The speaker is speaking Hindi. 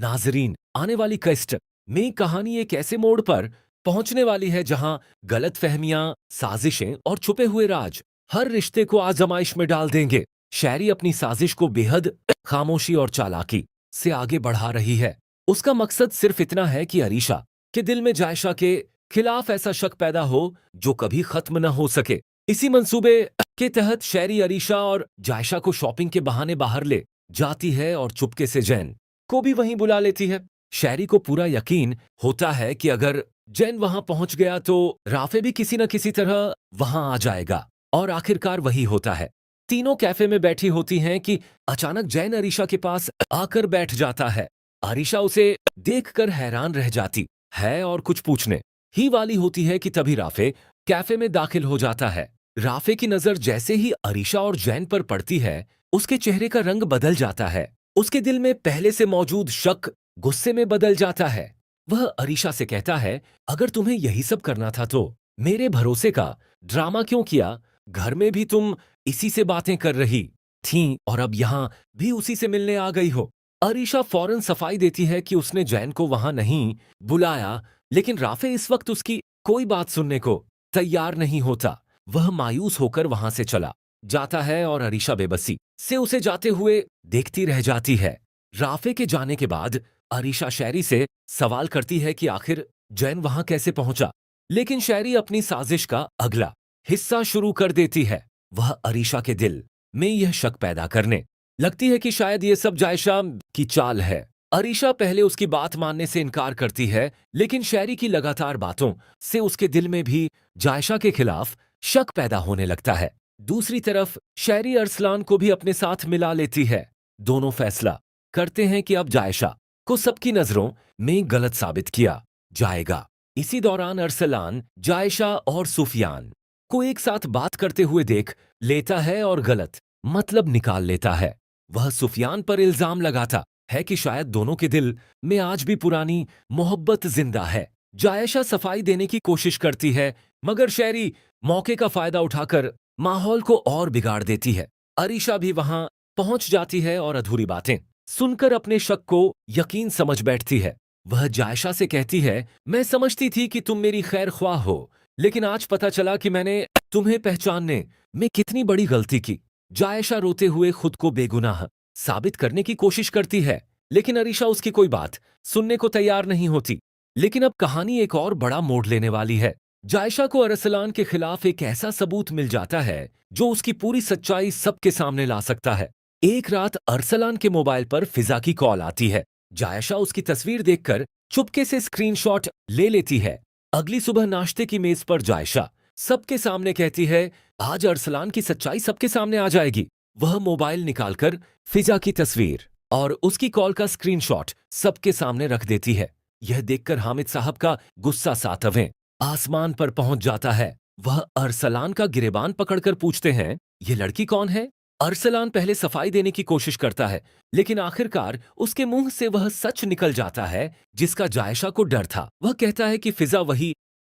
नाजरीन, आने वाली किस्त में कहानी एक ऐसे मोड़ पर पहुंचने वाली है जहां गलत फहमियां, साजिशें और छुपे हुए राज हर रिश्ते को आजमाइश में डाल देंगे। शैरी अपनी साजिश को बेहद खामोशी और चालाकी से आगे बढ़ा रही है। उसका मकसद सिर्फ इतना है कि अरीशा के दिल में जायशा के खिलाफ ऐसा शक पैदा हो जो कभी खत्म न हो सके। इसी मंसूबे के तहत शैरी अरीशा और जायशा को शॉपिंग के बहाने बाहर ले जाती है और चुपके से जैन को भी वहीं बुला लेती है। शैरी को पूरा यकीन होता है कि अगर जैन वहां पहुंच गया तो राफे भी किसी न किसी तरह वहां आ जाएगा। और आखिरकार वही होता है। तीनों कैफे में बैठी होती हैं कि अचानक जैन अरीशा के पास आकर बैठ जाता है। अरीशा उसे देखकर हैरान रह जाती है और कुछ पूछने ही वाली होती है कि तभी राफे कैफे में दाखिल हो जाता है। राफे की नजर जैसे ही अरीशा और जैन पर पड़ती है, उसके चेहरे का रंग बदल जाता है। उसके दिल में पहले से मौजूद शक गुस्से में बदल जाता है। वह अरीशा से कहता है, अगर तुम्हें यही सब करना था तो मेरे भरोसे का ड्रामा क्यों किया? घर में भी तुम इसी से बातें कर रही थीं और अब यहां भी उसी से मिलने आ गई हो। अरीशा फौरन सफाई देती है कि उसने जैन को वहां नहीं बुलाया, लेकिन राफे इस वक्त उसकी कोई बात सुनने को तैयार नहीं होता। वह मायूस होकर वहां से चला जाता है और अरीशा बेबसी से उसे जाते हुए देखती रह जाती है। राफे के जाने के बाद अरीशा शैरी से सवाल करती है कि आखिर जैन वहां कैसे पहुंचा, लेकिन शैरी अपनी साजिश का अगला हिस्सा शुरू कर देती है। वह अरीशा के दिल में यह शक पैदा करने लगती है कि शायद ये सब जायशा की चाल है। अरीशा पहले उसकी बात मानने से इनकार करती है, लेकिन शैरी की लगातार बातों से उसके दिल में भी जायशा के खिलाफ शक पैदा होने लगता है। दूसरी तरफ शैरी अरसलान को भी अपने साथ मिला लेती है। दोनों फैसला करते हैं कि अब जायशा को सबकी नजरों में गलत साबित किया जाएगा। इसी दौरान अरसलान जायशा और सुफियान को एक साथ बात करते हुए देख लेता है और गलत मतलब निकाल लेता है। वह सुफियान पर इल्जाम लगाता है कि शायद दोनों के दिल में आज भी पुरानी मोहब्बत जिंदा है। जायशा सफाई देने की कोशिश करती है, मगर शैरी मौके का फायदा उठाकर माहौल को और बिगाड़ देती है। अरीशा भी वहां पहुंच जाती है और अधूरी बातें सुनकर अपने शक को यकीन समझ बैठती है। वह जायशा से कहती है, मैं समझती थी कि तुम मेरी खैर ख्वाह हो, लेकिन आज पता चला कि मैंने तुम्हें पहचानने में कितनी बड़ी गलती की। जायशा रोते हुए खुद को बेगुनाह साबित करने की कोशिश करती है, लेकिन अरीशा उसकी कोई बात सुनने को तैयार नहीं होती। लेकिन अब कहानी एक और बड़ा मोड़ लेने वाली है। जायशा को अरसलान के खिलाफ एक ऐसा सबूत मिल जाता है जो उसकी पूरी सच्चाई सबके सामने ला सकता है। एक रात अरसलान के मोबाइल पर फिजा की कॉल आती है। जायशा उसकी तस्वीर देखकर चुपके से स्क्रीनशॉट ले लेती है। अगली सुबह नाश्ते की मेज पर जायशा सबके सामने कहती है, आज अरसलान की सच्चाई सबके सामने आ जाएगी। वह मोबाइल निकालकर फिजा की तस्वीर और उसकी कॉल का स्क्रीनशॉट सबके सामने रख देती है। यह देखकर हामिद साहब का गुस्सा सातवें आसमान पर पहुंच जाता है। वह अरसलान का गिरेबान पकड़कर पूछते हैं, ये लड़की कौन है? अरसलान पहले सफाई देने की कोशिश करता है, लेकिन आखिरकार उसके मुंह से वह सच निकल जाता है जिसका जायशा को डर था। वह कहता है कि फिजा वही